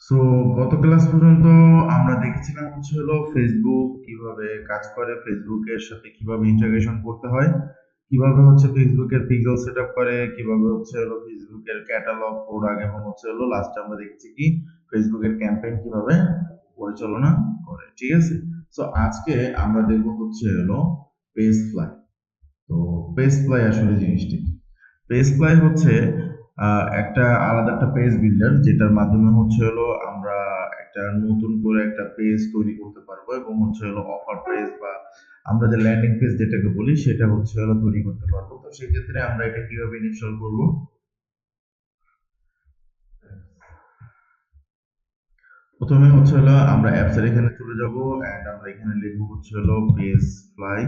So গত class পর্যন্ত আমরা দেখেছিলাম হচ্ছে হলো ফেসবুক কিভাবে কাজ করে, ফেসবুকের সাথে কিভাবে ইন্টিগ্রেশন করতে হয়, কিভাবে হচ্ছে ফেসবুকের পিক্সেল সেটআপ করে, কিভাবে হচ্ছে হলো ফেসবুকের ক্যাটালগ, প্রোডাক্ট এবং হচ্ছে হলো লাস্টে আমরা দেখেছি কি ফেসবুকের ক্যাম্পেইন কিভাবে পরিচালনা করে। ঠিক আছে? সো আজকে আমরা দেখব হচ্ছে হলো পেজ ফ্লাই। তো পেজ ফ্লাই আসলে জিনিসটা কি? পেজ ফ্লাই হচ্ছে একটা আলাদা একটা পেজ বিল্ডার, যেটার মাধ্যমে হচ্ছে হলো আমরা একটা নতুন করে একটা পেজ তৈরি করতে পারবো এবং হচ্ছে হলো অফার পেজ বা আমরা যে ল্যান্ডিং পেজ যেটাকে বলি সেটা হচ্ছে হলো তৈরি করতে পারবো। তো সেক্ষেত্রে আমরা এটা কিভাবে ইনস্টল করব? প্রথমে হচ্ছে হলো আমরা অ্যাপসের এখানে চলে যাব এন্ড আমরা এখানে লিখবো হচ্ছে হলো পেজ ফ্লাই।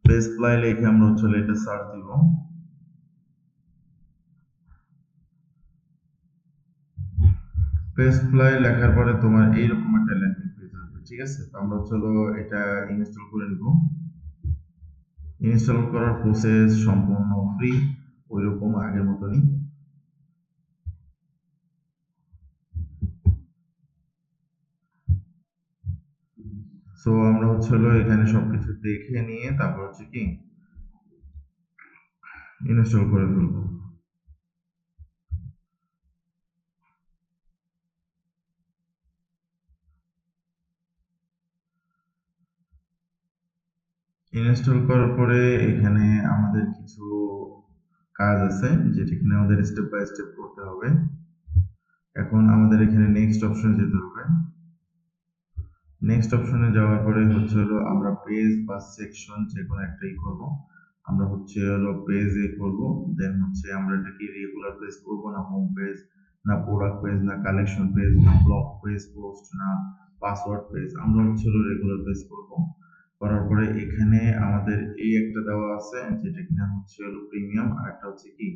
পেজ ফ্লাই লিখে আমরা হচ্ছে হলো এটা সার্চ দিব। পেজ ফ্লাই লেখার পরে তোমার এইরকম একটা ল্যান্ডিং পেজ আসবে। ঠিক আছে? তো আমরা চলো এটা ইনস্টল করে নিব। ইনস্টল করার প্রসেস সম্পূর্ণ ফ্রি, ওইরকম আগের মতনই। সো আমরা হচ্ছে হলো এখানে সবকিছু দেখে নিয়ে তারপর হচ্ছে কি ইনস্টল করে ফেলবো। ইনস্টল করার পরে এখানে আমাদের কিছু কাজ আছে যেটা কিনা আমাদের স্টেপ বাই স্টেপ করতে হবে। এখন আমাদের এখানে নেক্সট অপশনে যেতে হবে। নেক্সট অপশনে যাওয়ার পরে হচ্ছে হলো আমরা পেজ বা সেকশন যে কোনো একটাই করব। আমরা হচ্ছে হলো পেজে করব, দেন হচ্ছে আমরা এটা কি রেগুলার পেজ করব না হোম পেজ না প্রোডাক্ট পেজ না কালেকশন পেজ না ব্লগ পেজ পোস্ট না পাসওয়ার্ড পেজ, আমরা হচ্ছে হলো রেগুলার পেজ করব। করার পরে এখানে আমাদের এই একটা দেওয়া আছে যেটা কিনা হচ্ছে হলো প্রিমিয়াম, আর একটা হচ্ছে কি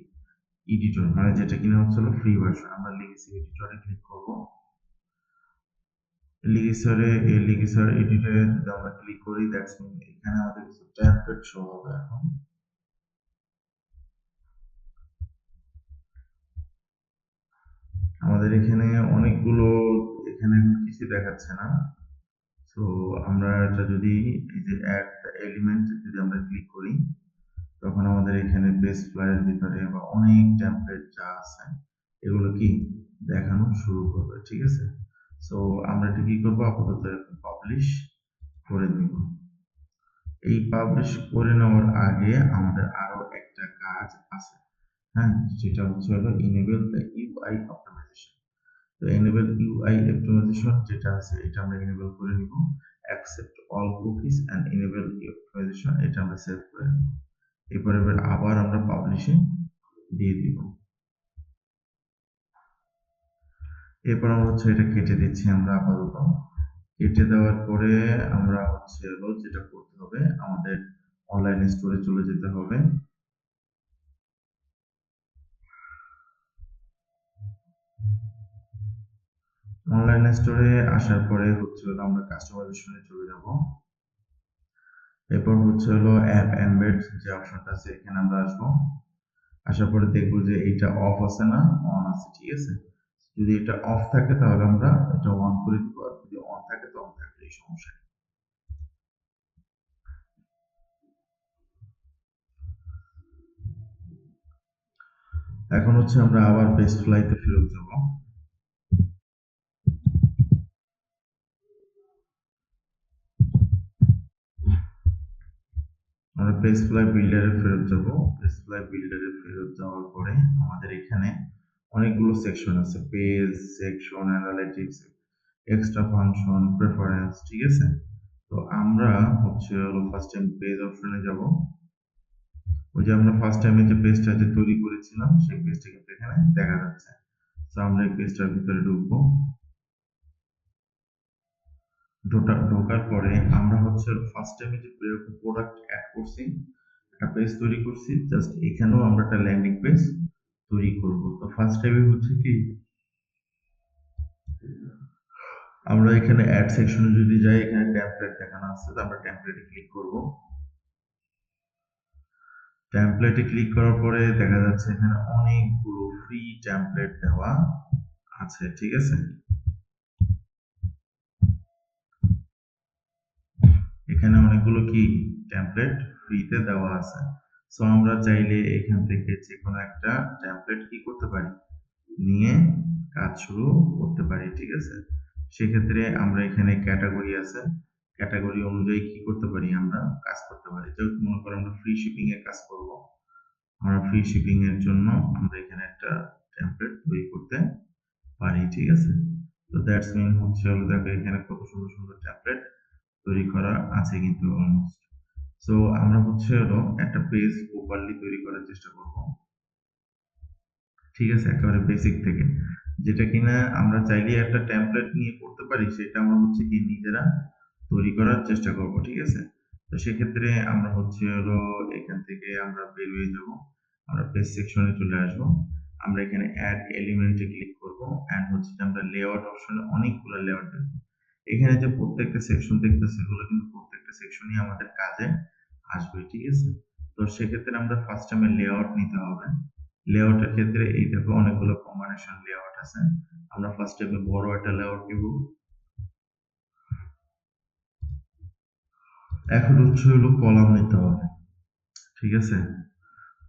এডিটর, মানে যেটা কিনা হচ্ছে হলো ফ্রি ভার্সন। আমরা লিখেছি এডিটরে ক্লিক করব। লিগেসার এডিটরে যদি আমরা ক্লিক করি, দ্যাটস মিন এখানে আমাদের কিছু টেমপ্লেট শো হবে। এখন আমাদের এখানে অনেকগুলো, এখানে এখন কিছু দেখাচ্ছে না। সো আমরা এটা যদি এই যে অ্যাড এলিমেন্ট যদি আমরা ক্লিক করি, তখন আমাদের এখানে পেজ ফ্লাইয়ের ভিতরে বা অনেক টেমপ্লেট যা আছে এগুলো কি দেখানো শুরু করবে। ঠিক আছে? সো আমরা এটা কি করবো, আপাতত পাবলিশ করে দিব। এই পাবলিশ করে নেওয়ার আগে আমাদের আরো একটা কাজ আছে। হ্যাঁ, যেটা হচ্ছে হলো enable the UI optimization। তো enable UI optimization যেটা আছে এটা আমরা enable করে নিব। accept all cookies and enable optimization এটা আমরা সেভ করে নিব। এরপরে আবার আমরা পাবলিশে দিয়ে দিব। এরপর আমরা হচ্ছে এটা কেটে দিচ্ছি আমরা আপাতত। কেটে দেওয়ার পরে আমরা হচ্ছে হলো যেটা করতে হবে, আমাদের অনলাইন স্টোরে চলে যেতে হবে। অনলাইন স্টোরে আসার পরে হচ্ছে হলো আমরা কাস্টমাইজেশনে চলে যাব। এরপর হচ্ছে হলো অ্যাপ এমবেড যে অপশনটা আছে এখানে আমরা আসবো। আসার পরে দেখবো যে এটা অফ আছে না অন আছে। ঠিক আছে? যদি এটা অফ থাকে তাহলে আমরা এটা অন করে দিব, আর যদি অন থাকে তো অন থাকলেই সমস্যা নেই। এখন হচ্ছে আমরা আবার পেজ ফ্লাইতে ফেরত যাব। আমরা পেজ ফ্লাই বিল্ডারে ফেরত যাব। পেজ ফ্লাই বিল্ডারে ফেরত যাওয়ার পরে আমাদের এখানে অনেকগুলো সেকশন আছে, page section, analytics, extra function, preference. ঠিক আছে? তো আমরা হচ্ছে হলো ফার্স্ট টাইম পেজ অপশনে যাব। ওই যে আমরা ফার্স্ট টাইমে যে পেজটা যে তৈরি করেছিলাম সেই পেজটা কিন্তু এখানে দেখা যাচ্ছে। তো আমরা এই পেজটার ভিতরে ঢুকবো। ঢোকার পরে আমরা হচ্ছে ফার্স্ট টাইমে যে প্রোডাক্ট অ্যাড করছি, একটা পেজ তৈরি করছি, জাস্ট এখানেও আমরা একটা ল্যান্ডিং পেজ তৈরি করব। তো ফার্স্ট টাইমে হচ্ছে কি আমরা এখানে অ্যাড সেকশনে যদি যাই, এখানে টেমপ্লেট দেখানো আছে, তো আমরা টেমপ্লেটে ক্লিক করব। টেমপ্লেটে ক্লিক করার পরে দেখা যাচ্ছে এখানে অনেকগুলো ফ্রি টেমপ্লেট দেওয়া আছে, ঠিক আছে। এখানে অনেকগুলো কি টেমপ্লেট ফ্রিতে দেওয়া আছে। সো আমরা চাইলে এখান থেকে যে কোনো একটা টেমপ্লেট কি করতে পারি, নিয়ে কাজ শুরু করতে পারি, ঠিক আছে। সেক্ষেত্রে আমরা এখানে ক্যাটাগরি আছে, ক্যাটাগরি অনুযায়ী কি করতে পারি, আমরা কাজ করতে পারি। যেহেতু মনে করো আমরা ফ্রি শিপিং এর কাজ করব, আমরা ফ্রি শিপিং এর জন্য আমরা এখানে একটা টেমপ্লেট তৈরি করতে পারি, ঠিক আছে। তো দ্যাটস মিন হচ্ছে হলো, দেখো এখানে কত সুন্দর সুন্দর টেমপ্লেট তৈরি করা আছে কিন্তু অলমোস্ট। সো আমরা হচ্ছে হলো একটা পেজ প্রপারলি তৈরি করার চেষ্টা করব, ঠিক আছে, একেবারে বেসিক থেকে, যেটা কিনা আমরা চাইলে একটা টেমপ্লেট নিয়ে করতে পারি, সেটা আমরা হচ্ছে কি নিজেরা তৈরি করার চেষ্টা করব, ঠিক আছে। তো সেক্ষেত্রে আমরা হচ্ছে হলো এখান থেকে আমরা বের হয়ে যাব, আমরা পেজ সেকশনে চলে আসব, আমরা এখানে অ্যাড এলিমেন্টে ক্লিক করব, অ্যান্ড হচ্ছে যে আমরা লেআউট অপশনে অনেকগুলো লেআউট দেখব। এখানে যে প্রত্যেকটা সেকশন দেখতেছি এগুলো কিন্তু প্রত্যেকটা সেকশনই আমাদের কাজে আসবে, ঠিক আছে। তো সেক্ষেত্রে আমরা ফার্স্ট টাইমে লেআউট নিতে হবে। লেআউটের ক্ষেত্রে এই দেখো অনেকগুলো কম্বিনেশন লেআউট আছে। আমরা ফার্স্ট টাইমে বড় একটা লেআউট নিব। এখন হচ্ছে হলো কলাম নিতে হবে, ঠিক আছে।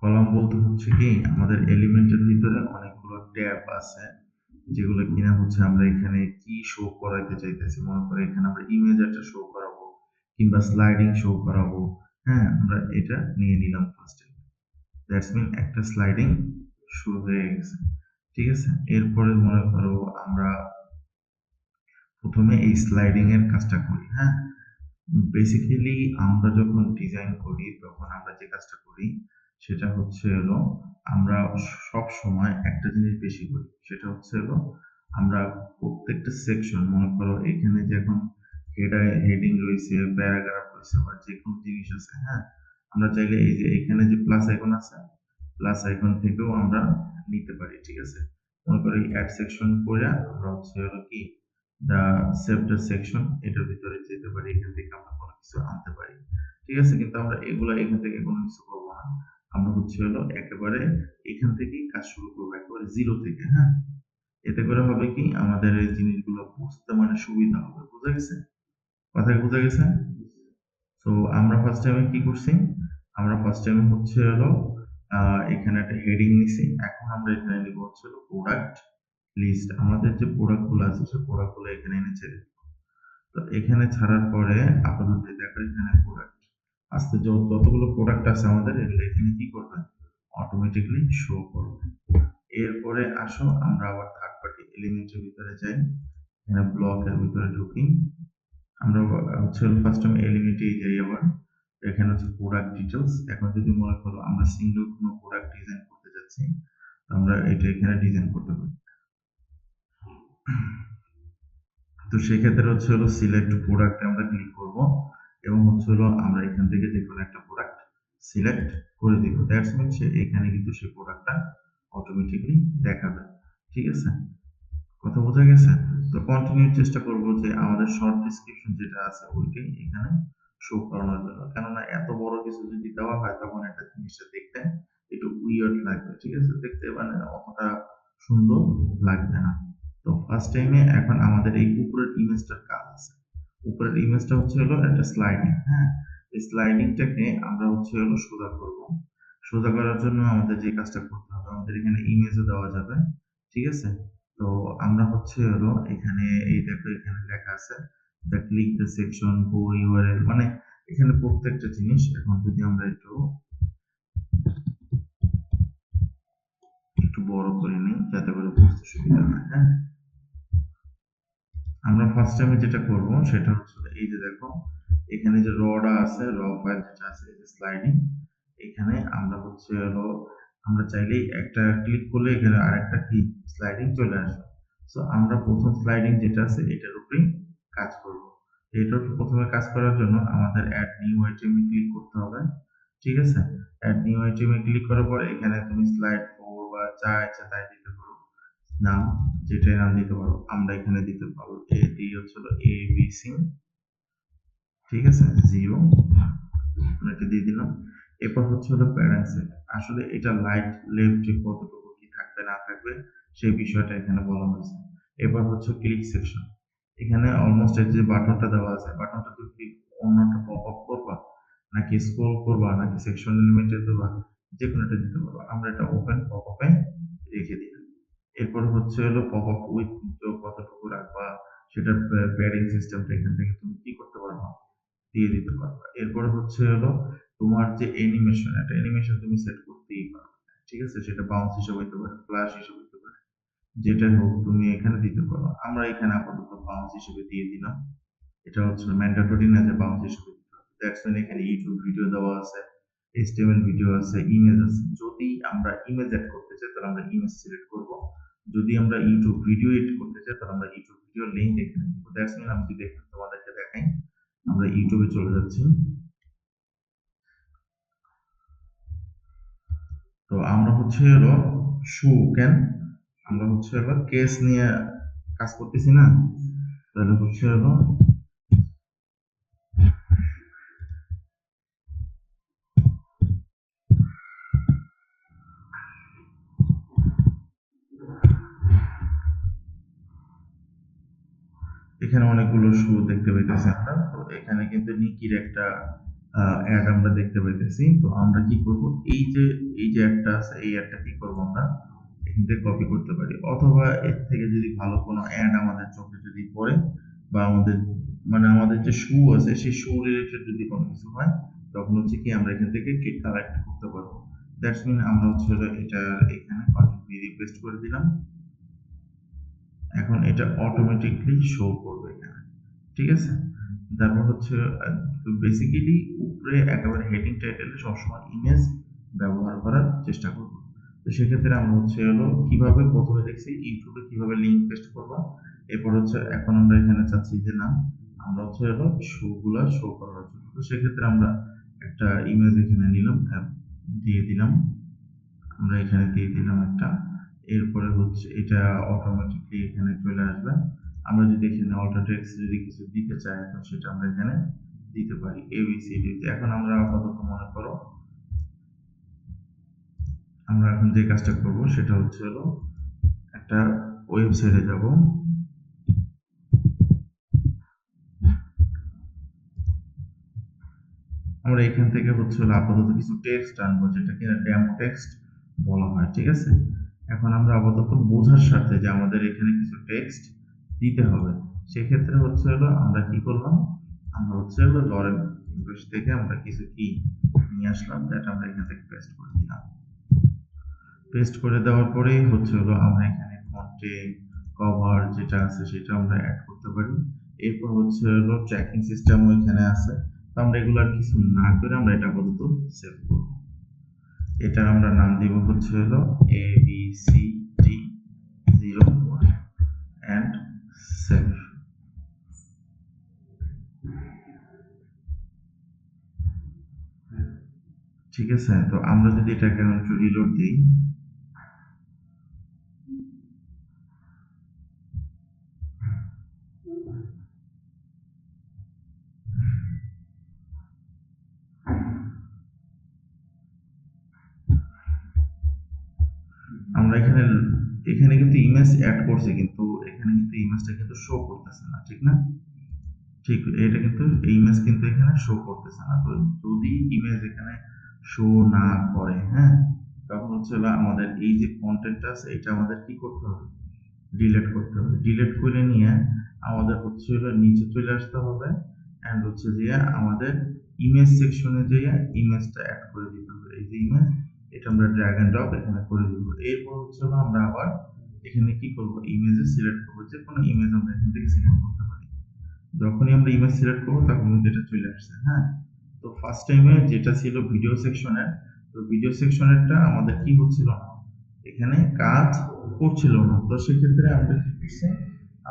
কলাম বলতে হচ্ছে কি, আমাদের এলিমেন্টের ভিতরে অনেকগুলো ট্যাব আছে, যেগুলো কিনা হচ্ছে আমরা এখানে কি শো করাইতে চাইতেছি। মনে করো এখানে আমরা ইমেজ একটা শো করাবো, কিংবা স্লাইডিং শো করাবো। হ্যাঁ, আমরা এটা নিয়ে নিলাম ফার্স্টে। দ্যাটস মিন একটা স্লাইডিং শুরু হয়ে গেছে, ঠিক আছে। এরপরে মনে করো আমরা প্রথমে এই স্লাইডিং এর কাজটা করি। হ্যাঁ, বেসিক্যালি আমরা যখন ডিজাইন করি তখন আমরা যে কাজটা করি সেটা হচ্ছে হলো, আমরা সব সময় একটা জিনিস বেশি করি, সেটা হচ্ছে হলো আমরা প্রত্যেকটা সেকশন, মনে করো এখানে যে এখন হেডিং রয়েছে, প্যারাগ্রাফ রয়েছে, বা যে কোনো জিনিস আছে, হ্যাঁ, আমরা চাইলে এই যে এখানে যে প্লাস আইকন আছে, প্লাস আইকন থেকেও আমরা নিতে পারি, ঠিক আছে। মনে করি অ্যাড সেকশন করে আমরা হচ্ছে হলো কি দা সেভ দ্য সেকশন এটার ভিতরে যেতে পারি, এখান থেকে আমরা কোনো কিছু আনতে পারি, ঠিক আছে। কিন্তু আমরা এগুলা এখান থেকে কোনো কিছু করবো না, আমরা হচ্ছে হলো একেবারে এখান থেকেই কাজ শুরু করবো, একেবারে জিরো থেকে। হ্যাঁ, এতে করে হবে কি আমাদের এই জিনিসগুলো বুঝতে মানে সুবিধা হবে। বুঝা গেছে? কথা বোঝা গেছে? তো আমরা ফার্স্ট টাইমে কি করছি, আমরা ফার্স্ট টাইমে হচ্ছে হলো এখানে একটা হেডিং নিছি। এখন আমরা এখানে নিব হচ্ছে হলো প্রোডাক্ট লিস্ট। আমাদের যে প্রোডাক্ট গুলো আছে সেই প্রোডাক্ট গুলো এখানে এনে ছেড়ে দিব। তো এখানে ছাড়ার পরে আপাতত দেখো এখানে প্রোডাক্ট আজকে যতগুলো প্রোডাক্ট আছে আমাদের এগুলো এখানে কি করবে, অটোমেটিকলি শো করবে। এরপরে আসো আমরা আবার থার্ড পার্টি এলিমেন্টের ভিতরে যাই, এখানে ব্লকের ভিতরে ঢুকি। আমরা হচ্ছে ফার্স্ট টাইম এলিমেন্টে যাই আবার, এখানে হচ্ছে প্রোডাক্ট ডিটেলস। এখন যদি মনে করো আমরা সিঙ্গেল কোনো প্রোডাক্ট ডিজাইন করতে যাচ্ছি, আমরা এটা এখানে ডিজাইন করতে পারি। তো সেক্ষেত্রে হচ্ছে হলো সিলেক্ট প্রোডাক্টে আমরা ক্লিক করব, এবং হচ্ছে হলো আমরা এখান থেকে যে কোনো একটা প্রোডাক্ট সিলেক্ট করে দিব। দ্যাটস মিন সে এখানে কিন্তু সেই প্রোডাক্টটা অটোমেটিকলি দেখাবে, ঠিক আছে। কথা বোঝা গেছে? তো কন্টিনিউ চেষ্টা করব যে আমাদের শর্ট ডেসক্রিপশন যেটা আছে ওইটাই এখানে শো করানোর জন্য। কেননা এত বড় কিছু যদি দেওয়া হয় তখন একটা জিনিসটা দেখতে একটু উইয়ার্ড লাগবে, ঠিক আছে, দেখতে মানে অতটা সুন্দর লাগবে না। তো ফার্স্ট টাইমে এখন আমাদের এই উপরের ইমেজটার কাজ আছে। উপরের ইমেজটা হচ্ছে হলো একটা স্লাইডিং। হ্যাঁ, এই স্লাইডিংটাকে আমরা হচ্ছে হলো সোজা করব। সোজা করার জন্য আমাদের যে কাজটা করতে হবে, আমাদের এখানে ইমেজও দেওয়া যাবে, ঠিক আছে। তো আমরা হচ্ছে হলো এখানে এই দেখো এখানে লেখা আছে the click the section go URL, মানে এখানে প্রত্যেকটা জিনিস। এখন যদি আমরা একটু একটু বড় করে নিই যাতে করে বুঝতে সুবিধা হয়। হ্যাঁ, আমরা ফার্স্ট টাইমে যেটা করব সেটা হচ্ছে এই যে দেখো এখানে যে রটা আছে, র ফাইল যেটা আছে, এই যে স্লাইডিং, এখানে আমরা হচ্ছে হলো আমরা চাইলেই একটা ক্লিক করলে এখানে আরেকটা কি স্লাইডিং চলে আসবে। সো আমরা প্রথম স্লাইডিং যেটা আছে এটার উপরেই কাজ করব। এটার প্রথমে কাজ করার জন্য আমাদের অ্যাড নিউ আইটেমে ক্লিক করতে হবে, ঠিক আছে। অ্যাড নিউ আইটেমে ক্লিক করার পর এখানে তুমি স্লাইড 4 বা যা ইচ্ছা তাই দিতে পারো নাম, যেটাই নাম দিতে পারো। আমরা এখানে দিতে পারবো এটি হচ্ছে ABC, ঠিক আছে, 0 আমরা এটা দিয়ে দিলাম। এরপর হচ্ছে হলো প্যারেন্ট সেট। আসলে এটা লাইট লেফটে কতটুকু কি থাকবে না থাকবে সেই বিষয়টা এখানে বলা হয়েছে। এবার হচ্ছে ক্লিক সেকশন। এখানে অলমোস্ট এই যে বাটনটা দেওয়া আছে, বাটনটা তুমি কি অন্যটা পপ আপ করবা নাকি স্ক্রল করবা নাকি সেকশন এলিমেন্টে দেবা, যে কোনোটা দিতে পারো। আমরা এটা ওপেন পপ আপে রেখে দিই। এরপর হচ্ছে হলো পপ আপ উইথ কতটুকু রাখবা, সেটার প্যাডিং সিস্টেমটা এখান থেকে তুমি কি করতে পারবা, দিয়ে দিতে পারবা। এরপরে হচ্ছে হলো তোমার যে অ্যানিমেশন, একটা অ্যানিমেশন তুমি সেট করতেই পারো, ঠিক আছে? সেটা বাউন্স হিসেবে হতে পারে, ফ্ল্যাশ হিসেবে হতে পারে, যেটাই হোক তুমি এখানে দিতে পারো। আমরা এখানে আপাতত বাউন্স হিসেবে দিয়ে দিলাম। এটা হচ্ছে ম্যান্ডেটরি না যে বাউন্স হিসেবে দিতে হবে। দ্যাটস মিন এখানে ইউটিউব ভিডিও দেওয়া আছে, এইচটিএমএল ভিডিও আছে, ইমেজ আছে। যদি আমরা ইমেজ এড করতে চাই তাহলে আমরা ইমেজ সিলেক্ট করব। যদি আমরা ইউটিউব ভিডিও এড করতে চাই তাহলে আমরা ইউটিউব ভিডিও লিংক এখানে দিব। দ্যাটস মিন আমি যদি এখানে তোমাদেরকে দেখাই, আমরা ইউটিউবে চলে যাচ্ছি। তো আমরা হচ্ছে হলো শু কেন, আমরা হচ্ছে হলো কেস নিয়ে কাজ করতেছি না, তাহলে হচ্ছে হলো এখানে অনেকগুলো শু দেখতে পাইতেছি আমরা। তো এখানে কিন্তু নিকির একটা অ্যাড আমরা দেখতে পাইতেছি। তো আমরা কি করব, এই যে অ্যাডটা আছে, এই অ্যাডটা কি করব, আমরা এখান থেকে কপি করতে পারি, অথবা এর থেকে যদি ভালো কোনো অ্যাড আমাদের চোখে যদি পড়ে, বা আমাদের মানে আমাদের যে শু আছে সেই শু রিলেটেড যদি কোনো কিছু হয়, তখন হচ্ছে কি আমরা এখান থেকে কালেক্ট করতে পারবো। দ্যাটস মিন আমরা হচ্ছে এটা এখানে কন্ট্রোল ভি রিকোয়েস্ট করে দিলাম। এখন এটা অটোমেটিকলি শো করবে এখানে, ঠিক আছে? তারপর হচ্ছে বেসিক্যালি উপরে একেবারে হেডিং টাইটেলে সবসময় ইমেজ ব্যবহার করার চেষ্টা করব। তো সেক্ষেত্রে আমরা হচ্ছে হলো কিভাবে প্রথমে দেখছি ইউটিউবে কিভাবে লিঙ্ক পেস্ট করবা, এরপর হচ্ছে এখন আমরা এখানে চাচ্ছি যে না, আমরা হচ্ছে হলো শোগুলা শো করার জন্য। তো সেক্ষেত্রে আমরা একটা ইমেজ এখানে নিলাম, দিয়ে দিলাম, আমরা এখানে দিয়ে দিলাম একটা। এরপরে হচ্ছে এটা অটোমেটিকলি এখানে চলে আসবে। আমরা যদি এখানে অল্টার টেক্সট যদি কিছু দিতে চাই তো সেটা আমরা এখানে দিতে পারি এবিসিডি। এখন আমরা আপাতত মনে করো আমরা এখন যে কাজটা করব সেটা হচ্ছে হলো একটা ওয়েবসাইটে যাব। আমরা এখান থেকে হচ্ছে হলো আপাতত কিছু টেক্সট আনবো, যেটা কিনা ডেমো টেক্সট বলা হয়, ঠিক আছে? এখন আমরা আপাতত বোঝার স্বার্থে যে আমাদের এখানে কিছু টেক্সট দিতে হবে, সেক্ষেত্রে হচ্ছে হলো আমরা কি করলাম, আমরা হচ্ছে হলো লরেল ইংলিশ থেকে আমরা কিছু কি নিয়ে আসলাম, যেটা আমরা এখান থেকে পেস্ট করে দিলাম। পেস্ট করে দেওয়ার পরেই হচ্ছে হলো আমরা এখানে ফন্টে কভার যেটা আছে সেটা আমরা অ্যাড করতে পারি। এরপর হচ্ছে হলো ট্র্যাকিং সিস্টেমও এখানে আছে। তো আমরা এগুলো আর কিছু না করে আমরা এটা আপাতত সেভ করব। এটা আমরা নাম দিব হচ্ছে হলো ABCD01 and সেভ। ঠিক আছে? তো আমরা যদি এটাকে একটু রিলোড দিই, আমরা এখানে এখানে কিন্তু ইমেজ অ্যাড করছে, কিন্তু এখানে কিন্তু ইমেজটা কিন্তু শো করতেছে না, ঠিক না? ঠিক, এটা কিন্তু এই ইমেজ কিন্তু এখানে শো করতেছে না। তো যদি ইমেজ এখানে শো না করে, হ্যাঁ, তখন হচ্ছে হলো আমাদের এই যে কন্টেন্টটা আছে এটা আমাদের কি করতে হবে, ডিলিট করতে হবে। ডিলিট করে নিয়ে আমাদের হচ্ছে হলো নিচে চলে আসতে হবে, এন্ড হচ্ছে যে আমাদের ইমেজ সেকশনে যেয়ে ইমেজটা অ্যাড করে দিতে হবে। এই যে ইমেজ, এটা আমরা ড্র্যাগ এন্ড ড্রপ এখানে করে দিব। এরপর হচ্ছে হলো আমরা আবার এখানে কি করব, ইমেজে সিলেক্ট করব, যে কোনো ইমেজ আমরা এখান থেকে সিলেক্ট করতে পারি। যখনই আমরা ইমেজ সিলেক্ট করবো তখন কিন্তু এটা চলে আসছে, হ্যাঁ। তো ফার্স্ট টাইমে যেটা ছিল ভিডিও সেকশনের, তো ভিডিও সেকশনেরটা আমাদের কি হচ্ছিল না, এখানে কাজ করছিল না। তো সেক্ষেত্রে আমরা কি করছি,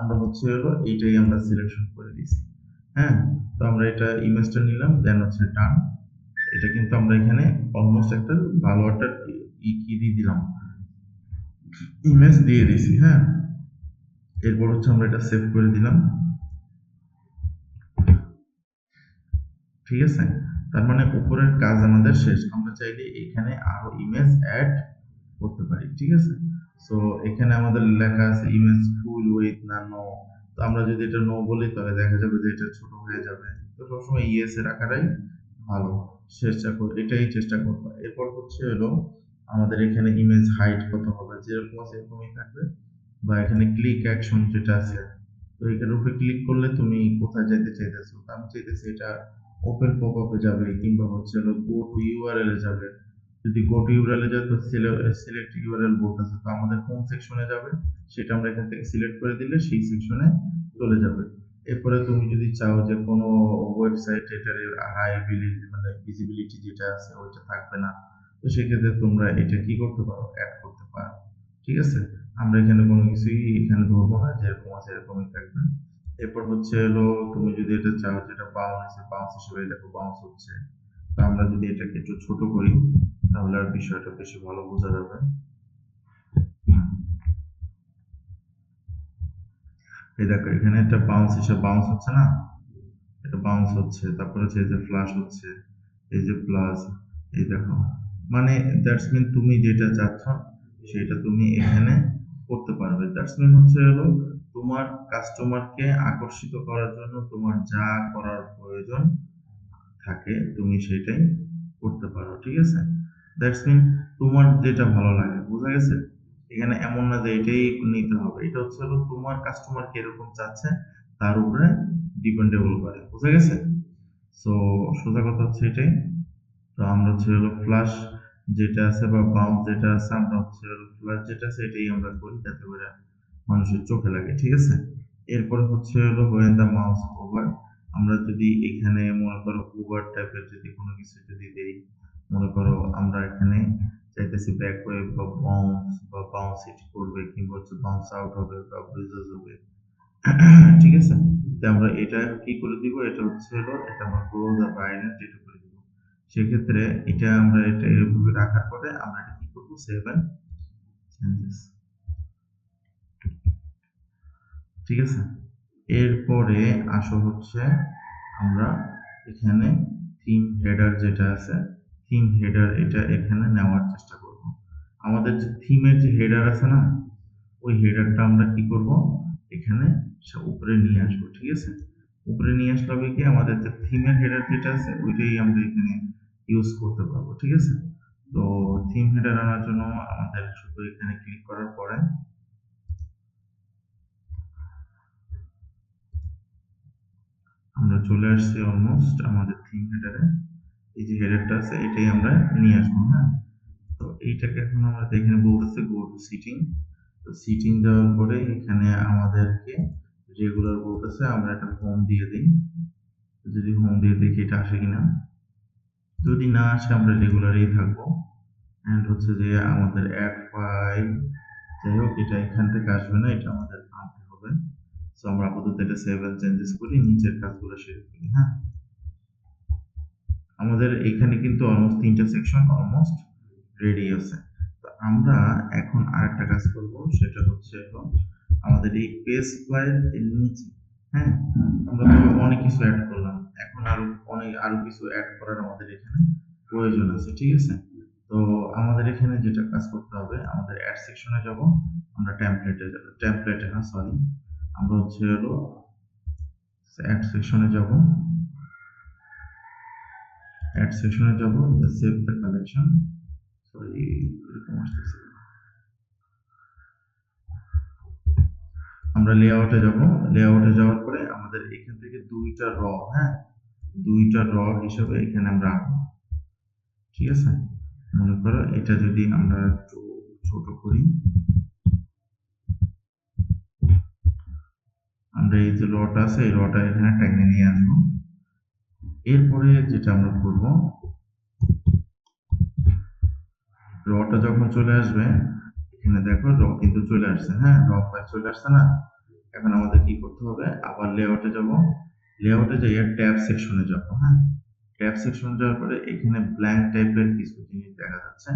আমরা হচ্ছে হলো এইটাই আমরা সিলেকশন করে দিয়েছি, হ্যাঁ। তো আমরা এটা ইমেজটা নিলাম, দেন হচ্ছে ডান। এটা কিন্তু আমরা এখানে অলমোস্ট একটা ভালো একটা কি দিয়ে দিলাম, ইমেজ দিয়ে দিছি, হ্যাঁ। এরপর হচ্ছে আমরা এটা সেভ করে দিলাম, ঠিক আছে? তার মানে উপরের কাজ আমাদের শেষ। আমরা চাইলে এখানে আরো ইমেজ অ্যাড করতে পারি, ঠিক আছে? সো এখানে আমাদের লেখা আছে ইমেজ ফুল উইথ না নো। তো আমরা যদি এটা নো বলি তাহলে দেখা যাবে যে এটা ছোট হয়ে যাবে। তো সবসময় ইয়েস এ রাখাটাই ভালো। এটাই চেষ্টা করবো। এরপর হচ্ছে হলো আমাদের এখানে ইমেজ হাইট কত হবে, যেরকম আছে এরকমই থাকবে। বা এখানে ক্লিক অ্যাকশন যেটা আছে, তো এটার উপরে ক্লিক করলে তুমি কোথায় যেতে চাইতেছো। আমি চাইতেছি এটা ওপেন পপ আপে যাবে, কিংবা হচ্ছে হলো গো টু ইউআরএল এ যাবে। যদি গো টু ইউআরএল এ যায় তো সিলেক্ট ইউআরএল বলতেছে, তো আমাদের কোন সেকশনে যাবে সেটা আমরা এখান থেকে সিলেক্ট করে দিলে সেই সেকশনে চলে যাবে। এরপরে তুমি যদি চাও যে কোনো ওয়েবসাইট এটার হাই মানে ভিজিবিলিটি যেটা আছে ওইটা থাকবে না, তো সেক্ষেত্রে তোমরা এটা কি করতে পারো, অ্যাড করতে পারো, ঠিক আছে? আমরা এখানে কোনো কিছুই এখানে ধরবো না, যেরকম আছে এরকমই থাকবে। এরপর হচ্ছে হলো তুমি যদি এটা চাও যেটা বাউন্স হিসেবে দেখো বাউন্স হচ্ছে, তো আমরা যদি এটাকে একটু ছোট করি তাহলে আর বিষয়টা বেশি ভালো বোঝা যাবে। এই দেখো এখানে একটা বাউন্স হিসেবে বাউন্স হচ্ছে না, এটা বাউন্স হচ্ছে, তারপর হচ্ছে এই যে ফ্ল্যাশ হচ্ছে, এই যে প্লাস, এই দেখো, মানে দ্যাটস মিন তুমি যেটা চাচ্ছ সেটা তুমি এখানে করতে পারবে। দ্যাটস মিন হচ্ছে হলো তোমার কাস্টমারকে আকর্ষিত করার জন্য তোমার যা করার প্রয়োজন থাকে তুমি সেটাই করতে পারো, ঠিক আছে? দ্যাটস মিন তোমার যেটা ভালো লাগে, বোঝা গেছে? এখানে এমন না যে এটাই নিতে হবে, এটা হচ্ছে হলো তোমার কাস্টমার কিরকম চাচ্ছে তার উপরে ডিপেন্ডেবল করে, বোঝা গেছে? সো সোজা কথা হচ্ছে এটাই। তো আমরা হচ্ছে হলো ফ্লাশ যেটা আছে বা বাউন্স যেটা আছে, আমরা হচ্ছে হলো ফ্লাশ যেটা আছে এটাই আমরা করি যাতে করে মানুষের চোখে লাগে, ঠিক আছে? এরপরে হচ্ছে হলো হোয়েন দ্য মাউস ওভার, আমরা যদি এখানে মনে করো ওভার টাইপের যদি কোনো কিছু যদি দেই, মনে করো আমরা এখানে চাইতেছি ব্যাক ওয়েভ বা বাউন্স হিট করবে, কিংবা হচ্ছে বাউন্স আউট হবে বা ব্রিজেস হবে, ঠিক আছে? তো আমরা এটা কি করে দিব, এটা হচ্ছে হলো এটা আমরা গ্রো দা ব্রাইটনেস এটা করে দিব। সেক্ষেত্রে এটা এভাবে রাখার পরে আমরা এটা কি করবো, সেভ এন্ড চেঞ্জেস, ঠিক আছে? এরপরে আসো হচ্ছে আমরা এখানে থিম হেডার যেটা আছে, থিম হেডার এটা এখানে নেওয়ার চেষ্টা করব। আমাদের যে থিমের যে হেডার আছে না, ওই হেডারটা আমরা কি করব, এখানে উপরে নিয়ে আসবো, ঠিক আছে? উপরে নিয়ে আসলে হবে কি, আমাদের যে থিমের হেডার যেটা আছে ওইটাই আমরা এখানে ইউজ করতে পারবো, ঠিক আছে? তো থিম হেডার আনার জন্য আমাদের শুধু এখানে ক্লিক করার পরে আমরা চলে আসছি অলমোস্ট আমাদের থিম হেডারে। এই যে হেডারটা আছে এটাই আমরা নিয়ে আসবো, হ্যাঁ? তো এইটাকে এখন আমরা এখানে বলতেছে গো টু সিটিং। তো সিটিং দেওয়ার পরে এখানে আমাদেরকে রেগুলার বলতেছে, আমরা একটা হোম দিয়ে দিই। যদি হোম দিয়ে দেখি এটা আসে কিনা, যদি না আসে আমরা রেগুলারই থাকবো। এন্ড হচ্ছে যে আমাদের অ্যাড ফাইল, যাই হোক এটা এখান থেকে আসবে না, এটা আমাদের আনতে হবে। সো আমরা আপাতত এটা সেভ এন্ড চেঞ্জেস করি, নিচের কাজগুলো শেষ করি, হ্যাঁ? আমাদের এখানে কিন্তু অলমোস্ট 3টা সেকশন অলমোস্ট রেডি আছে। তো আমরা এখন আরেকটা কাজ করব, সেটা হচ্ছে হলো আমাদের এই পেজ ফাইল এর নিচে, হ্যাঁ, আমরা তো অনেক কিছু অ্যাড করলাম, এখন আরো কিছু অ্যাড করার আমাদের এখানে প্রয়োজন আছে, ঠিক আছে? তো আমাদের এখানে যেটা কাজ করতে হবে, আমাদের অ্যাড সেকশনে যাব, আমরা টেমপ্লেটে না সরি, আমরা হচ্ছে হলো অ্যাড সেকশনে যাব, অ্যাড সেকশনে যাব, সেভ দ্য কালেকশন, সরি এরকম আসতেছে। আমরা লেআউটে যাব, লেআউটে যাওয়ার পরে আমাদের এখান থেকে দুইটা র, হ্যাঁ, দুইটা র হিসেবে এখানে আমরা আনবো, ঠিক আছে? মনে করো এটা যদি আমরা একটু ছোট করি, আমরা এই যে রটা আছে এই রটা এখানে টেনে নিয়ে আসবো। এরপরে যেটা আমরা করব, রটা যখন চলে আসবে এখানে দেখো র কিন্তু চলে আসছে, হ্যাঁ, র ফাইল চলে আসছে না? এখন আমাদের কি করতে হবে, আবার লেআউটে যাব, লেআউটে যাই ট্যাব সেকশনে যাব, হ্যাঁ, ট্যাব সেকশনে যাওয়ার পরে এখানে ব্ল্যাঙ্ক টাইপের কিছু জিনিস দেখা যাচ্ছে।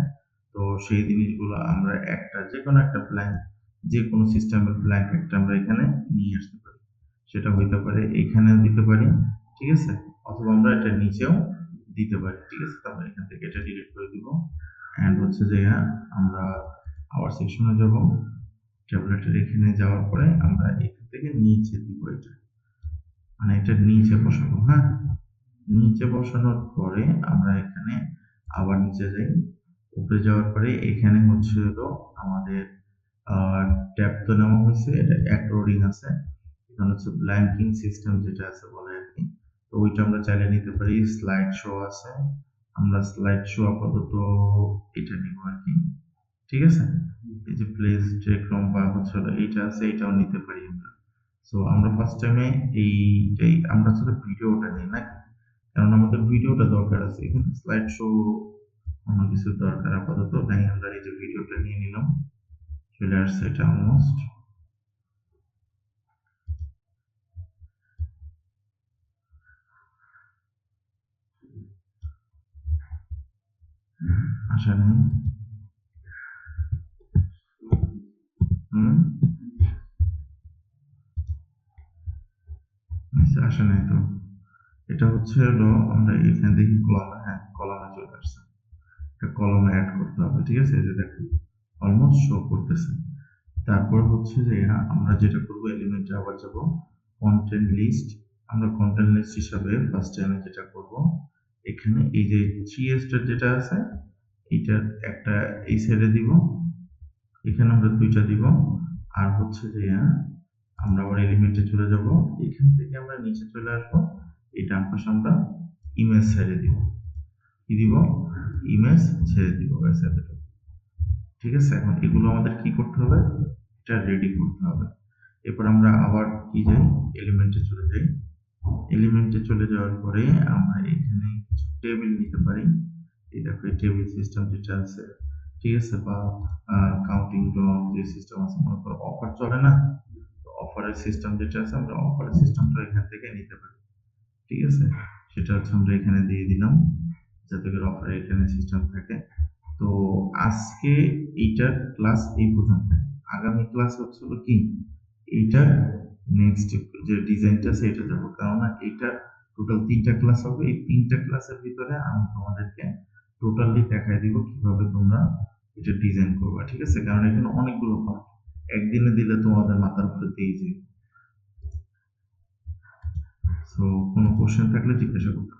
তো সেই জিনিসগুলো আমরা একটা যে কোনো একটা ব্ল্যাঙ্ক, যে কোনো সিস্টেমের ব্ল্যাঙ্ক একটা আমরা এখানে নিয়ে আসতে পারি। সেটা হইতে পারে এখানে দিতে পারি, ঠিক আছে? অথবা আমরা এটা নিচেও দিতে পারি, ঠিক আছে? তারপর এখান থেকে এটা ডিলিট করে দিব এন্ড হচ্ছে যে আমরা আবার সেকশনে যাব, ট্যাবলেটের এখানে যাওয়ার পরে আমরা এখান থেকে নিচে দিব, এটা মানে এটা নিচে বসাবো। হ্যাঁ, নিচে বসানোর পরে আমরা এখানে আবার নিচে যাই, উপরে যাওয়ার পরে এখানে হচ্ছে হলো আমাদের ট্যাব তো নেওয়া হয়েছে, এটা অ্যাক্রোডিং আছে, এখানে হচ্ছে ব্ল্যাঙ্কিং সিস্টেম যেটা আছে বলে আর কি। তো ওইটা আমরা চাইলে নিতে পারি। স্লাইড শো আছে, আমরা স্লাইড শো আপাতত এটা নিব আর কি, ঠিক আছে? এই যে প্লেস ড্রেক্রম বা হচ্ছে এইটা আছে, এটাও নিতে পারি আমরা। সো আমরা ফার্স্ট টাইমে এইটাই আমরা ছোট ভিডিওটা নিই নাকি, কারণ আমাদের ভিডিওটা দরকার আছে। এখানে স্লাইড শো অন্য কিছু দরকার আপাতত নাই, আমরা এই যে ভিডিওটা নিয়ে নিলাম, চলে আসছে এটা অলমোস্ট। আসা নেই, হুম, আসা নেই তো। এটা হচ্ছে হলো আমরা এখান থেকে কলামে, হ্যাঁ কলামে চলে আসছে, একটা কলামে অ্যাড করতে হবে, ঠিক আছে? এই যে দেখুন অলমোস্ট শো করতেছে। তারপর হচ্ছে যে আমরা যেটা করব, এলিমেন্টে আবার যাব, কন্টেন্ট লিস্ট। আমরা কন্টেন্ট লিস্ট হিসাবে ফার্স্ট টাইমে যেটা করব, এখানে এই যে থ্রি স্টার যেটা আছে, এইটার একটা এই সাইডে দিব, এখানে আমরা দুইটা দিব। আর হচ্ছে যে আমরা আবার এলিমেন্টে চলে যাব, এখান থেকে আমরা নিচে চলে আসবো, এই ডান পাশে আমরা ইমেজ ছেড়ে দিব, কি দিব, ইমেজ ছেড়ে দিব, ব্যাস এতটুকু, ঠিক আছে? এখন এগুলো আমাদের কি করতে হবে, এটা রেডি করতে হবে। এরপর আমরা আবার কি যাই, এলিমেন্টে চলে যাই, এলিমেন্টে চলে যাওয়ার পরে আমরা এখানে কিছু টেবিল নিতে পারি। এই দেখো এই টেবিল সিস্টেম যেটা আছে, ঠিক আছে? বা কাউন্টিং ডন যে সিস্টেম আছে, মনে করো অফার চলে না, তো অফারের সিস্টেম যেটা আছে, আমরা অফারের সিস্টেমটা এখান থেকে নিতে পারি, ঠিক আছে? সেটা হচ্ছে আমরা এখানে দিয়ে দিলাম, যাতে করে অফারে এখানে সিস্টেম থাকে। তো আজকে এইটার ক্লাস এই পর্যন্ত। আগামী ক্লাস হচ্ছে হলো কি, এইটার নেক্সট যে ডিজাইনটা আছে এটা যাবো, কেননা এইটা টোটাল 3টা ক্লাস হবে। এই 3টা ক্লাসের ভিতরে আমি তোমাদেরকে টোটালি দেখাই দিব কিভাবে তোমরা এটা ডিজাইন করবা, ঠিক আছে? কারণ এখানে অনেকগুলো পার্ট, একদিনে দিলে তোমাদের মাথার উপরে দিয়ে যাবে। সো কোনো কোশ্চেন থাকলে জিজ্ঞাসা করতে